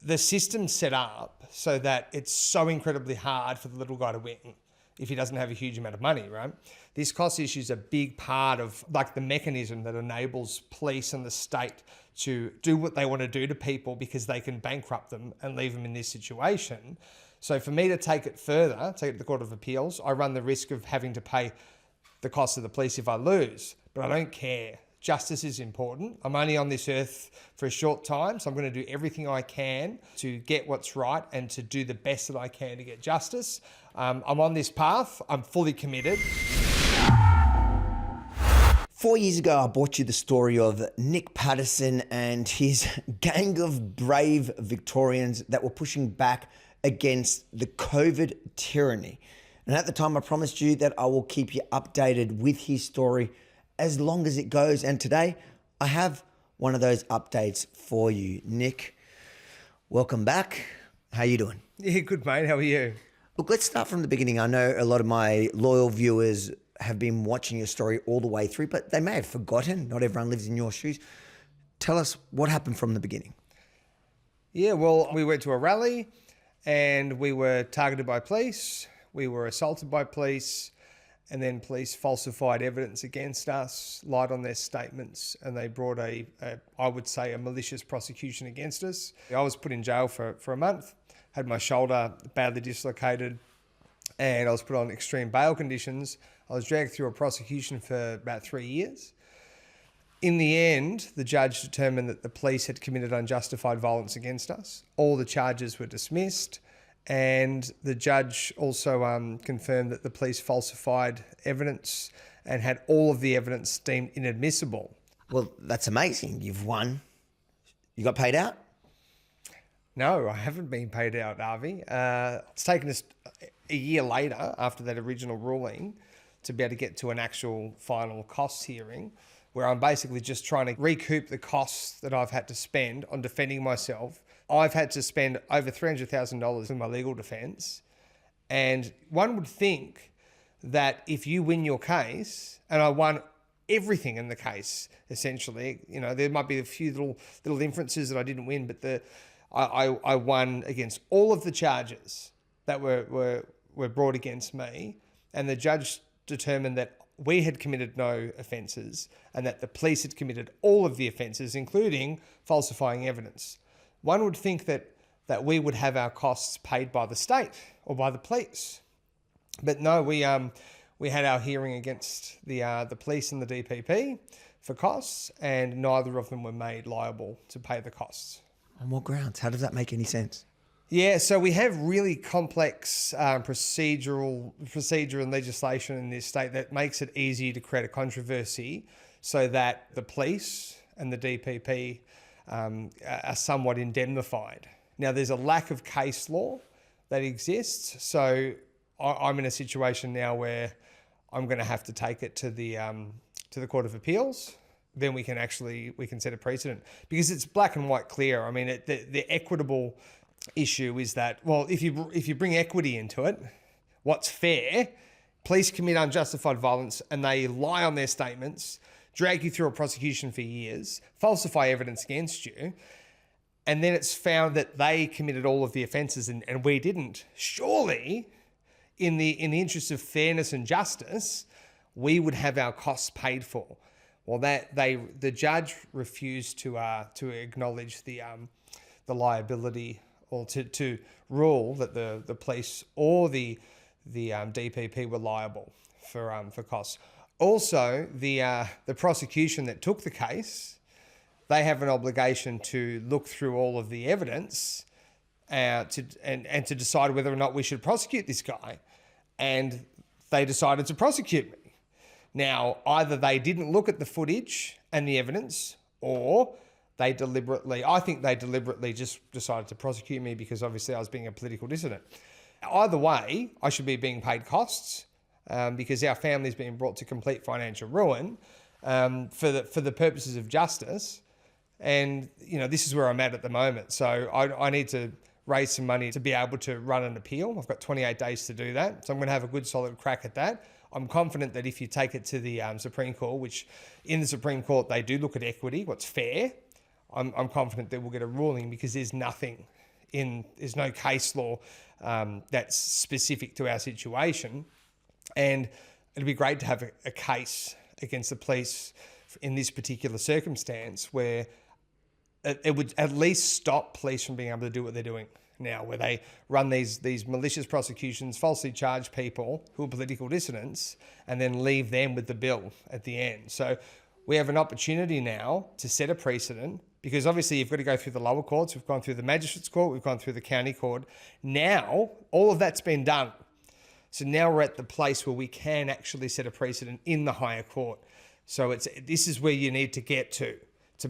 the system's set up so that it's so incredibly hard for the little guy to win if he doesn't have a huge amount of money, right? This cost issue is a big part of like the mechanism that enables police and the state to do what they want to do to people because they can bankrupt them and leave them in this situation. So for me to take it further, take it to the Court of Appeals, I run the risk of having to pay the cost of the police if I lose, but I don't care. Justice is important. I'm only on this earth for a short time, so I'm going to do everything I can to get what's right and to do the best that I can to get justice. I'm on this path. I'm fully committed. 4 years ago, I brought you the story of Nick Patterson and his gang of brave Victorians that were pushing back against the COVID tyranny. And at the time, I promised you that I will keep you updated with his story as long as it goes. And today, I have one of those updates for you. Nick, welcome back. How you doing? Yeah, good, mate. How are you? Look, let's start from the beginning. I know a lot of my loyal viewers have been watching your story all the way through, but they may have forgotten. Not everyone lives in your shoes. Tell us what happened from the beginning. Yeah, well, we went to a rally and we were targeted by police. We were assaulted by police, and then police falsified evidence against us, lied on their statements, and they brought I would say, a malicious prosecution against us. I was put in jail for a month, had my shoulder badly dislocated, and I was put on extreme bail conditions. I was dragged through a prosecution for about 3 years. In the end, the judge determined that the police had committed unjustified violence against us. All the charges were dismissed. And the judge also confirmed that the police falsified evidence and had all of the evidence deemed inadmissible. Well, that's amazing. You've won. You got paid out? No, I haven't been paid out, Avi. It's taken us a year later after that original ruling to be able to get to an actual final costs hearing where I'm basically just trying to recoup the costs that I've had to spend on defending myself. I've had to spend over $300,000 in my legal defence. And one would think that if you win your case, and I won everything in the case, essentially, you know, there might be a few little inferences that I didn't win, but I won against all of the charges that were brought against me. And the judge determined that we had committed no offences and that the police had committed all of the offences, including falsifying evidence. One would think that we would have our costs paid by the state or by the police. But no, we had our hearing against the police and the DPP for costs, and neither of them were made liable to pay the costs. On what grounds? How does that make any sense? Yeah, so we have really complex procedure and legislation in this state that makes it easy to create a controversy so that the police and the DPP are somewhat indemnified. Now, there's a lack of case law that exists, so I'm in a situation now where I'm going to have to take it to the Court of Appeals. Then we can set a precedent because it's black and white clear. I mean, the equitable issue is that, well, if you bring equity into it, what's fair? Police commit unjustified violence and they lie on their statements, drag you through a prosecution for years, falsify evidence against you, and then it's found that they committed all of the offences and we didn't. Surely, in the interest of fairness and justice, we would have our costs paid for. Well, the judge refused to acknowledge the liability, or to rule that the police or the DPP were liable for costs. Also, the prosecution that took the case, they have an obligation to look through all of the evidence and to decide whether or not we should prosecute this guy. And they decided to prosecute me. Now, either they didn't look at the footage and the evidence, or I think they deliberately just decided to prosecute me because obviously I was being a political dissident. Either way, I should be being paid costs because our family's been brought to complete financial ruin for the purposes of justice. And, you know, this is where I'm at the moment. So I need to raise some money to be able to run an appeal. I've got 28 days to do that. So I'm going to have a good solid crack at that. I'm confident that if you take it to the Supreme Court, which in the Supreme Court, they do look at equity, what's fair, I'm confident that we'll get a ruling because there's nothing there's no case law that's specific to our situation. And it'd be great to have a case against the police in this particular circumstance where it would at least stop police from being able to do what they're doing now, where they run these malicious prosecutions, falsely charge people who are political dissidents, and then leave them with the bill at the end. So we have an opportunity now to set a precedent, because obviously you've got to go through the lower courts. We've gone through the magistrates court, we've gone through the county court. Now, all of that's been done. So now we're at the place where we can actually set a precedent in the higher court. So this is where you need to get to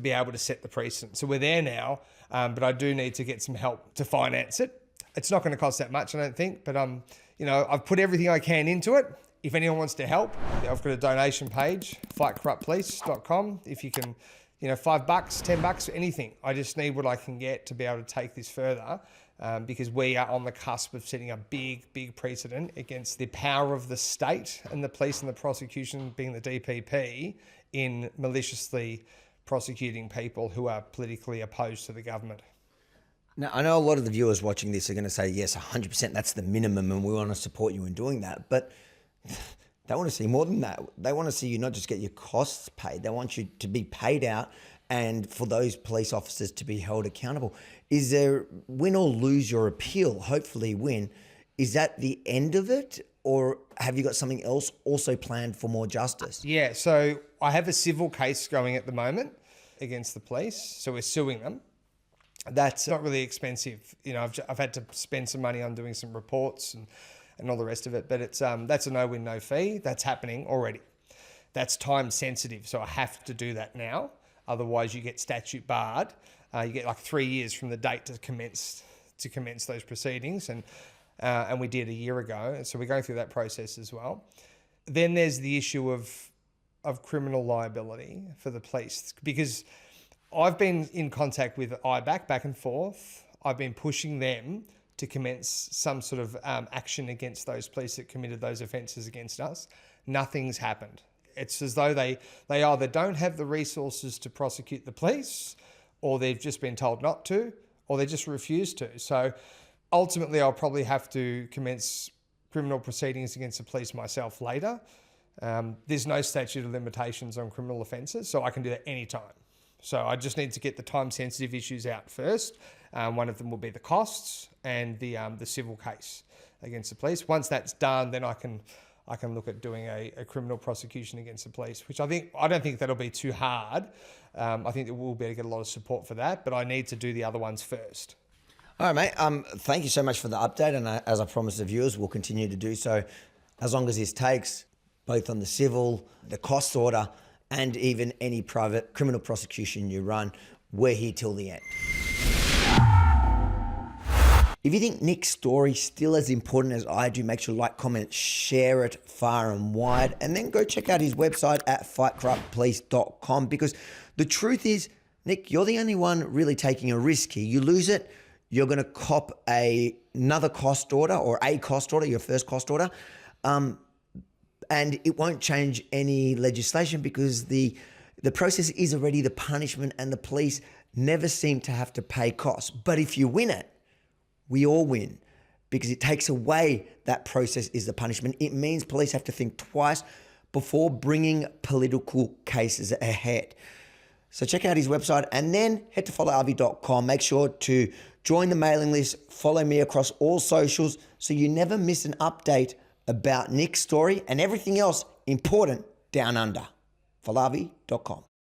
be able to set the precedent. So we're there now, but I do need to get some help to finance it. It's not going to cost that much, I don't think, but I've put everything I can into it. If anyone wants to help, I've got a donation page, fightcorruptpolice.com. If you can, $5, $10, anything. I just need what I can get to be able to take this further, because we are on the cusp of setting a big precedent against the power of the state and the police and the prosecution, being the DPP, in maliciously prosecuting people who are politically opposed to the government. Now, I know a lot of the viewers watching this are going to say, yes, 100%, that's the minimum, and we want to support you in doing that. But they want to see more than that. They want to see you not just get your costs paid, they want you to be paid out and for those police officers to be held accountable. Is there, win or lose your appeal, hopefully win, is that the end of it? Or have you got something else also planned for more justice? Yeah, so I have a civil case going at the moment against the police. So we're suing them. That's not really expensive. I've had to spend some money on doing some reports and all the rest of it. But that's a no-win, no fee. That's happening already. That's time sensitive. So I have to do that now. Otherwise you get statute barred. You get like 3 years from the date to commence those proceedings. And we did a year ago. So we're going through that process as well. Then there's the issue of criminal liability for the police, because I've been in contact with IBAC back and forth. I've been pushing them to commence some sort of action against those police that committed those offences against us. Nothing's happened. It's as though they either don't have the resources to prosecute the police, or they've just been told not to, or they just refuse to. So ultimately, I'll probably have to commence criminal proceedings against the police myself later. There's no statute of limitations on criminal offences, so I can do that anytime. So I just need to get the time-sensitive issues out first. One of them will be the costs and the civil case against the police. Once that's done, then I can look at doing a criminal prosecution against the police, which I don't think that'll be too hard. I think that we'll be able to get a lot of support for that, but I need to do the other ones first. All right, mate. Thank you so much for the update. And as I promised the viewers, we'll continue to do so as long as this takes, both on the civil, the cost order, and even any private criminal prosecution you run. We're here till the end. If you think Nick's story is still as important as I do, make sure to like, comment, share it far and wide, and then go check out his website at fightcorruptpolice.com, because the truth is, Nick, you're the only one really taking a risk here. You lose it, you're going to cop another cost order, or a cost order, your first cost order, and it won't change any legislation because the process is already the punishment, and the police never seem to have to pay costs. But if you win it, we all win, because it takes away that process is the punishment. It means police have to think twice before bringing political cases ahead. So check out his website and then head to followrv.com. Make sure to join the mailing list, follow me across all socials so you never miss an update about Nick's story and everything else important down under. followrv.com.